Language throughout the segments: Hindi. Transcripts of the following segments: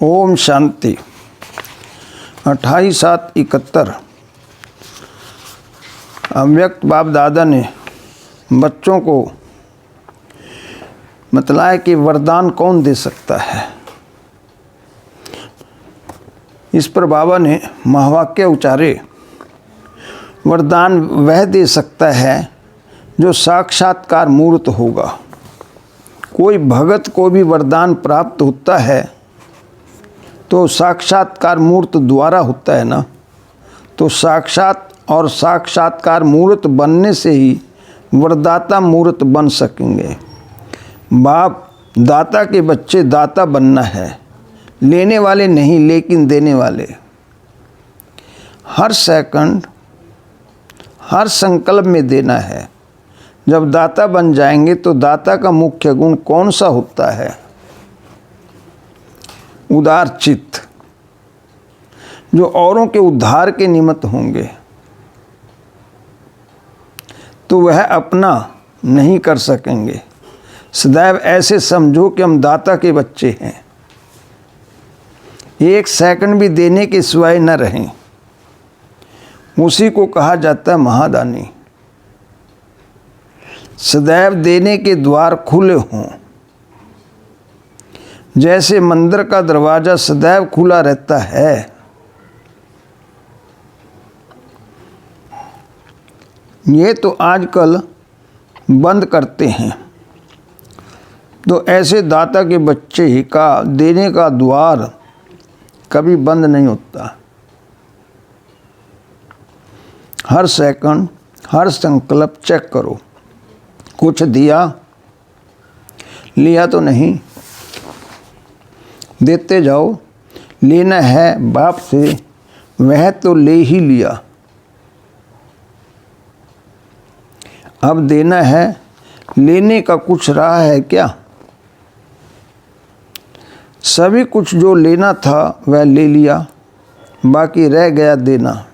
ओम शांति। 28/7/71 अव्यक्त बाप दादा ने बच्चों को बतलाया कि वरदान कौन दे सकता है। इस पर बाबा ने महावाक्य उच्चारे, वरदान वह दे सकता है जो साक्षात्कार मूर्त होगा। कोई भगत को भी वरदान प्राप्त होता है तो साक्षात्कार मूर्त द्वारा होता है ना। तो साक्षात्कार मूर्त बनने से ही वरदाता मूर्त बन सकेंगे। बाप दाता के बच्चे दाता बनना है, लेने वाले नहीं लेकिन देने वाले। हर सेकंड हर संकल्प में देना है। जब दाता बन जाएंगे तो दाता का मुख्य गुण कौन सा होता है? उदार चित्त, जो औरों के उद्धार के निमित्त होंगे। तो वह अपना नहीं कर सकेंगे। सदैव ऐसे समझो कि हम दाता के बच्चे हैं। एक सेकंड भी देने के सिवाय न रहें। उसी को कहा जाता है महादानी। सदैव देने के द्वार खुले हों। जैसे मंदिर का दरवाजा सदैव खुला रहता है, ये तो आजकल बंद करते हैं। तो ऐसे दाता के बच्चे का देने का द्वार कभी बंद नहीं होता। हर सेकंड हर संकल्प चेक करो, कुछ दिया, लिया तो नहीं। देते जाओ। लेना है बाप से, वह तो ले ही लिया। अब देना है, लेने का कुछ रहा है क्या? सभी कुछ जो लेना था वह ले लिया, बाकी रह गया देना।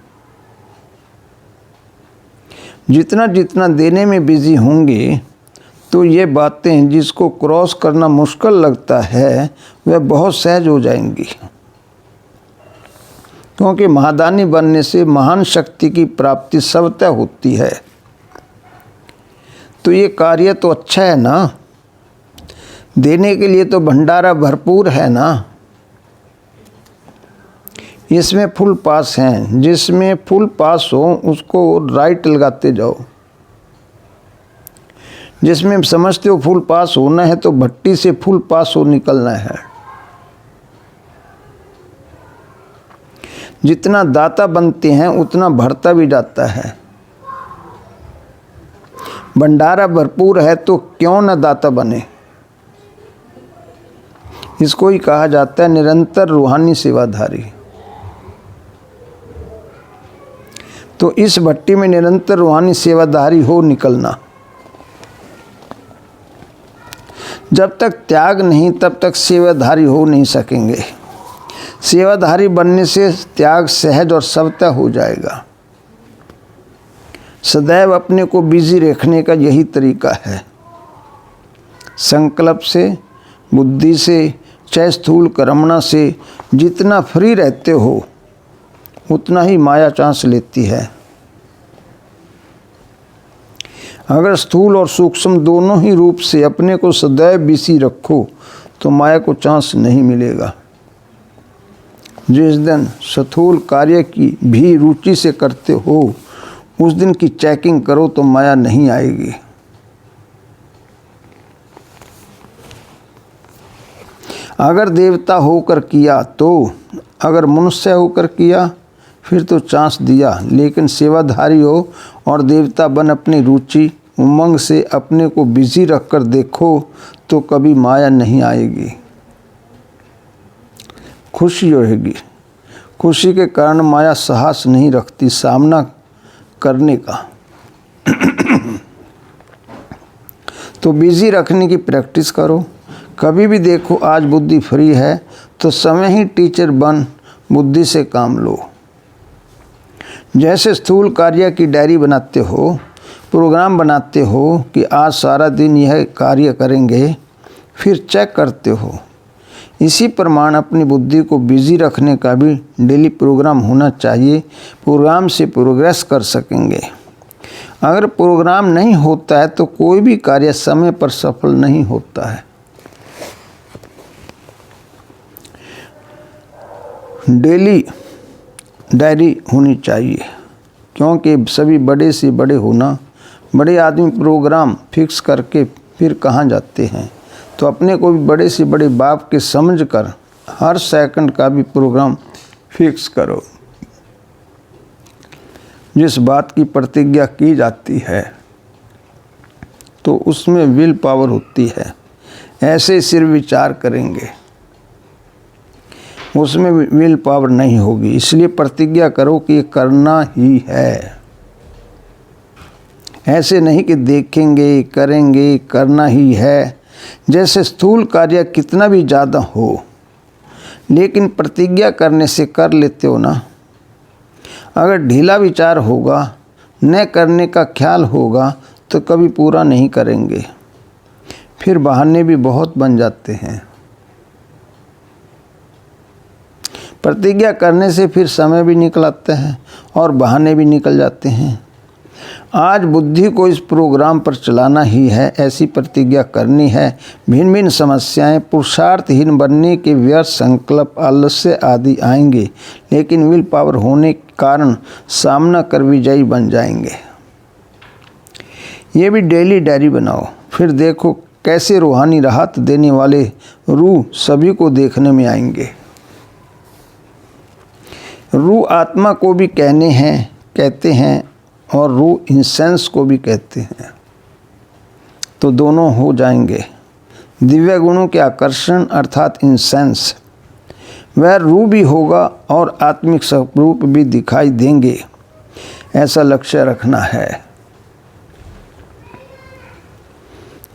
जितना जितना देने में बिजी होंगे तो ये बातें जिसको क्रॉस करना मुश्किल लगता है वह बहुत सहज हो जाएंगी। क्योंकि महादानी बनने से महान शक्ति की प्राप्ति स्वतः होती है। तो ये कार्य तो अच्छा है ना। देने के लिए तो भंडारा भरपूर है ना। इसमें फुल पास हैं। जिसमें फुल पास हो उसको राइट लगाते जाओ। जिसमें समझते हो फुल पास होना है तो भट्टी से फुल पास हो निकलना है। जितना दाता बनते हैं उतना भरता भी जाता है। भंडारा भरपूर है तो क्यों न दाता बने। इसको ही कहा जाता है निरंतर रूहानी सेवाधारी। तो इस भट्टी में निरंतर रूहानी सेवाधारी हो निकलना। जब तक त्याग नहीं तब तक सेवाधारी हो नहीं सकेंगे। सेवाधारी बनने से त्याग सहज और स्वतः हो जाएगा। सदैव अपने को बिजी रखने का यही तरीका है। संकल्प से, बुद्धि से, चाहे स्थूल कर्मणा से जितना फ्री रहते हो उतना ही माया चांस लेती है। अगर स्थूल और सूक्ष्म दोनों ही रूप से अपने को सदैव बिजी रखो तो माया को चांस नहीं मिलेगा। जिस दिन स्थूल कार्य की भी रुचि से करते हो उस दिन की चेकिंग करो तो माया नहीं आएगी। अगर देवता होकर किया तो, अगर मनुष्य होकर किया फिर तो चांस दिया। लेकिन सेवाधारी हो और देवता बन अपनी रुचि उमंग से अपने को बिजी रखकर देखो तो कभी माया नहीं आएगी। खुशी रहेगी। खुशी के कारण माया साहस नहीं रखती सामना करने का। तो बिजी रखने की प्रैक्टिस करो। कभी भी देखो आज बुद्धि फ्री है तो समय ही टीचर बन बुद्धि से काम लो। जैसे स्थूल कार्य की डायरी बनाते हो, प्रोग्राम बनाते हो कि आज सारा दिन यह कार्य करेंगे, फिर चेक करते हो इसी प्रमाण अपनी बुद्धि को बिजी रखने का भी डेली प्रोग्राम होना चाहिए। प्रोग्राम से प्रोग्रेस कर सकेंगे। अगर प्रोग्राम नहीं होता है तो कोई भी कार्य समय पर सफल नहीं होता है। डेली डायरी होनी चाहिए, क्योंकि सभी बड़े से बड़े होना, बड़े आदमी प्रोग्राम फिक्स करके फिर कहाँ जाते हैं। तो अपने को भी बड़े से बड़े बाप के समझ कर हर सेकंड का भी प्रोग्राम फिक्स करो। जिस बात की प्रतिज्ञा की जाती है तो उसमें विल पावर होती है। ऐसे सिर्फ विचार करेंगे, उसमें विल पावर नहीं होगी। इसलिए प्रतिज्ञा करो कि ये करना ही है। ऐसे नहीं कि देखेंगे, करेंगे, करना ही है। जैसे स्थूल कार्य कितना भी ज़्यादा हो, लेकिन प्रतिज्ञा करने से कर लेते हो ना। अगर ढीला विचार होगा, न करने का ख्याल होगा, तो कभी पूरा नहीं करेंगे। फिर बहाने भी बहुत बन जाते हैं। प्रतिज्ञा करने से फिर समय भी निकल आता है और बहाने भी निकल जाते हैं। आज बुद्धि को इस प्रोग्राम पर चलाना ही है, ऐसी प्रतिज्ञा करनी है। भिन्न भिन्न समस्याएं, पुरुषार्थहीन बनने के व्यर्थ संकल्प, आलस्य आदि आएंगे, लेकिन विल पावर होने के कारण सामना कर विजयी बन जाएंगे। ये भी डेली डायरी बनाओ, फिर देखो कैसे रूहानी राहत देने वाले रूह सभी को देखने में आएंगे। रूह आत्मा को भी कहते हैं और रूह इंसेंस को भी कहते हैं। तो दोनों हो जाएंगे। दिव्य गुणों के आकर्षण अर्थात इंसेंस, वह रूह भी होगा और आत्मिक स्वरूप भी दिखाई देंगे। ऐसा लक्ष्य रखना है।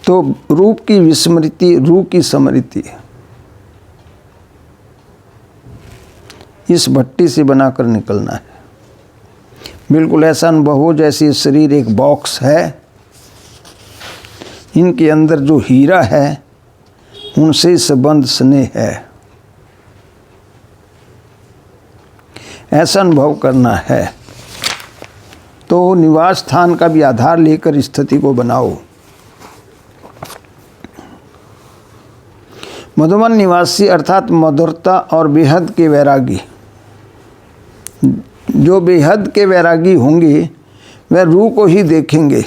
तो रूप की विस्मृति, रूह की स्मृति, इस भट्टी से बनाकर निकलना है। बिल्कुल ऐसा अनुभव हो जैसे शरीर एक बॉक्स है, इनके अंदर जो हीरा है उनसे संबंध स्नेह है। ऐसा अनुभव करना है। तो निवास स्थान का भी आधार लेकर स्थिति को बनाओ। मधुबन निवासी अर्थात मधुरता और बेहद के वैरागी, जो बेहद के वैरागी होंगे वह रूह को ही देखेंगे।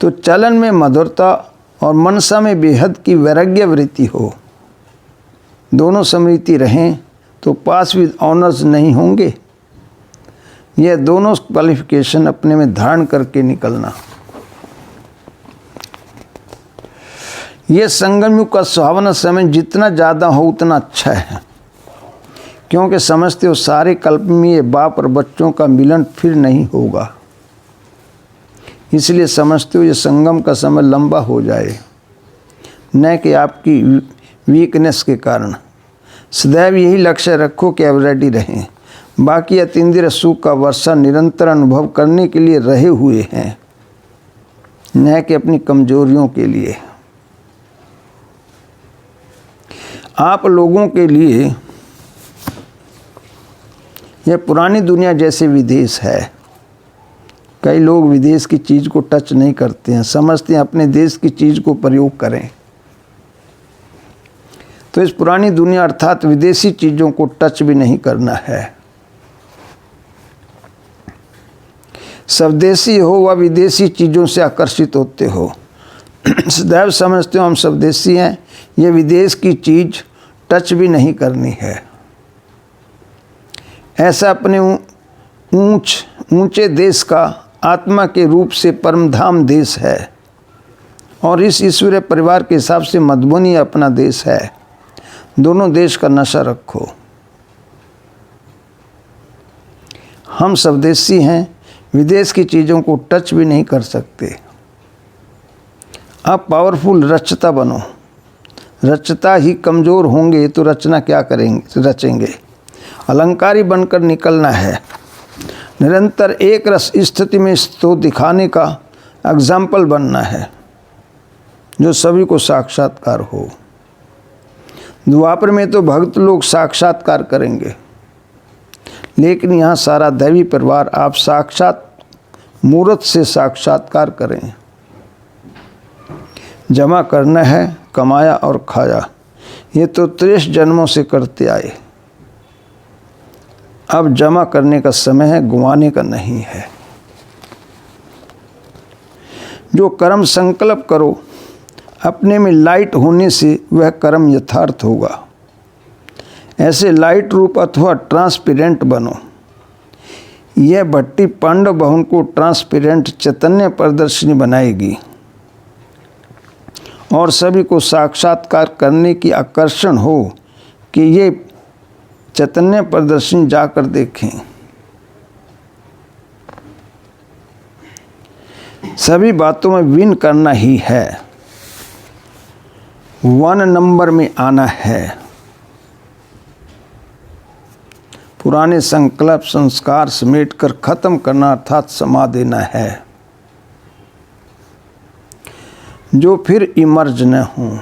तो चलन में मधुरता और मनसा में बेहद की वैराग्य वृत्ति हो, दोनों समृद्धि रहें तो पास विद ऑनर्स नहीं होंगे। यह दोनों क्वालिफिकेशन अपने में धारण करके निकलना। यह संगम युग का सुहावना समय जितना ज़्यादा हो उतना अच्छा है, क्योंकि समझते हो सारे कल्प में ये बाप और बच्चों का मिलन फिर नहीं होगा। इसलिए समझते हो ये संगम का समय लंबा हो जाए, न कि आपकी वीकनेस के कारण। सदैव यही लक्ष्य रखो कि आप रेडी रहें। बाकी अतीन्द्रिय सुख का वर्षा निरंतर अनुभव करने के लिए रहे हुए हैं, न कि अपनी कमजोरियों के लिए। आप लोगों के लिए यह पुरानी दुनिया जैसे विदेश है। कई लोग विदेश की चीज़ को टच नहीं करते हैं, समझते हैं अपने देश की चीज़ को प्रयोग करें। तो इस पुरानी दुनिया अर्थात विदेशी चीज़ों को टच भी नहीं करना है। स्वदेशी हो व विदेशी चीज़ों से आकर्षित होते हो। सदैव समझते हो हम स्वदेशी हैं, ये विदेश की चीज़ टच भी नहीं करनी है। ऐसा अपने ऊंचे देश का आत्मा के रूप से परमधाम देश है, और इस ईश्वरीय परिवार के हिसाब से मधुबनी अपना देश है। दोनों देश का नशा रखो। हम स्वदेशी हैं, विदेश की चीज़ों को टच भी नहीं कर सकते। आप पावरफुल रचता बनो। रचता ही कमज़ोर होंगे तो रचना क्या रचेंगे। अलंकारी बनकर निकलना है। निरंतर एक रस स्थिति में तो दिखाने का एग्जाम्पल बनना है, जो सभी को साक्षात्कार हो। द्वापर में तो भक्त लोग साक्षात्कार करेंगे, लेकिन यहाँ सारा दैवी परिवार आप साक्षात मूर्त से साक्षात्कार करें। जमा करना है, कमाया और खाया, ये तो 23 जन्मों से करते आए। अब जमा करने का समय है, गुमाने का नहीं है। जो कर्म संकल्प करो, अपने में लाइट होने से वह कर्म यथार्थ होगा। ऐसे लाइट रूप अथवा ट्रांसपेरेंट बनो। यह भट्टी पांडव भवन को ट्रांसपेरेंट चैतन्य प्रदर्शनी बनाएगी और सभी को साक्षात्कार करने की आकर्षण हो कि ये चैतन्य प्रदर्शनी जाकर देखें। सभी बातों में विन करना ही है, 1 नंबर में आना है। पुराने संकल्प संस्कार समेटकर खत्म करना अर्थात समा देना है, जो फिर इमर्ज न हो।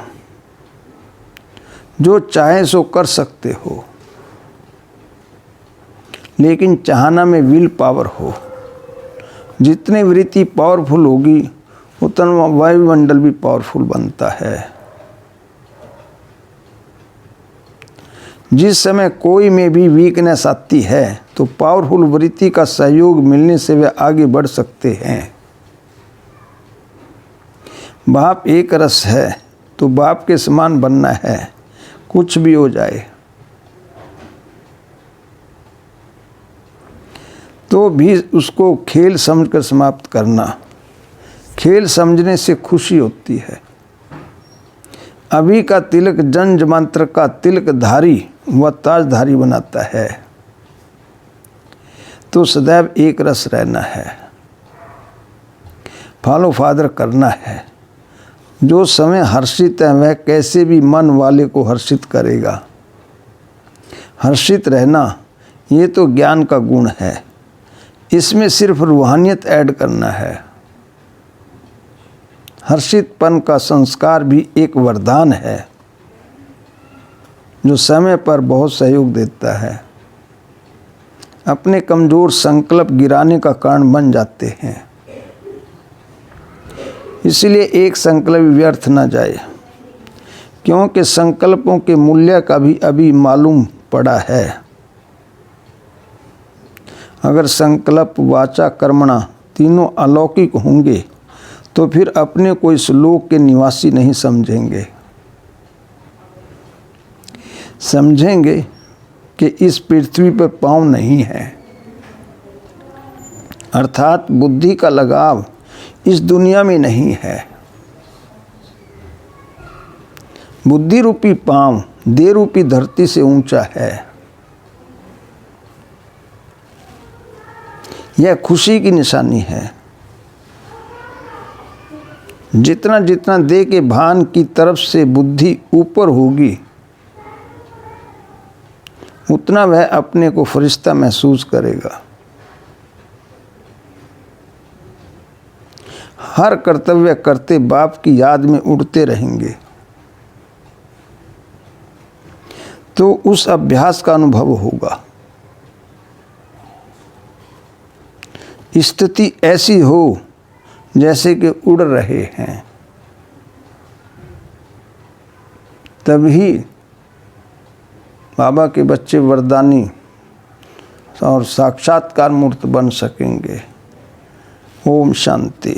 जो चाहे सो कर सकते हो, लेकिन चाहना में विल पावर हो। जितनी वृत्ति पावरफुल होगी उतना वायुमंडल भी पावरफुल बनता है। जिस समय कोई में भी वीकनेस आती है तो पावरफुल वृत्ति का सहयोग मिलने से वे आगे बढ़ सकते हैं। बाप एक रस है तो बाप के समान बनना है, कुछ भी हो जाए तो भी उसको खेल समझकर समाप्त करना। खेल समझने से खुशी होती है। अभी का तिलक जन्म जमांतर का तिलकधारी व ताजधारी बनाता है। तो सदैव एक रस रहना है, फॉलो फादर करना है। जो समय हर्षित है वह कैसे भी मन वाले को हर्षित करेगा। हर्षित रहना ये तो ज्ञान का गुण है, इसमें सिर्फ रूहानियत ऐड करना है। हर्षितपन का संस्कार भी एक वरदान है जो समय पर बहुत सहयोग देता है। अपने कमज़ोर संकल्प गिराने का कारण बन जाते हैं, इसलिए एक संकल्प व्यर्थ न जाए, क्योंकि संकल्पों के मूल्य का भी अभी मालूम पड़ा है। अगर संकल्प वाचा कर्मणा तीनों अलौकिक होंगे तो फिर अपने को इस लोक के निवासी नहीं समझेंगे। समझेंगे कि इस पृथ्वी पर पाँव नहीं है, अर्थात बुद्धि का लगाव इस दुनिया में नहीं है। बुद्धि रूपी पाँव देह रूपी धरती से ऊंचा है। यह खुशी की निशानी है। जितना जितना देह के भान की तरफ से बुद्धि ऊपर होगी उतना वह अपने को फरिश्ता महसूस करेगा। हर कर्तव्य करते बाप की याद में उड़ते रहेंगे तो उस अभ्यास का अनुभव होगा। स्थिति ऐसी हो जैसे कि उड़ रहे हैं, तभी बाबा के बच्चे वरदानी और साक्षात्कार मूर्त बन सकेंगे। ओम शांति।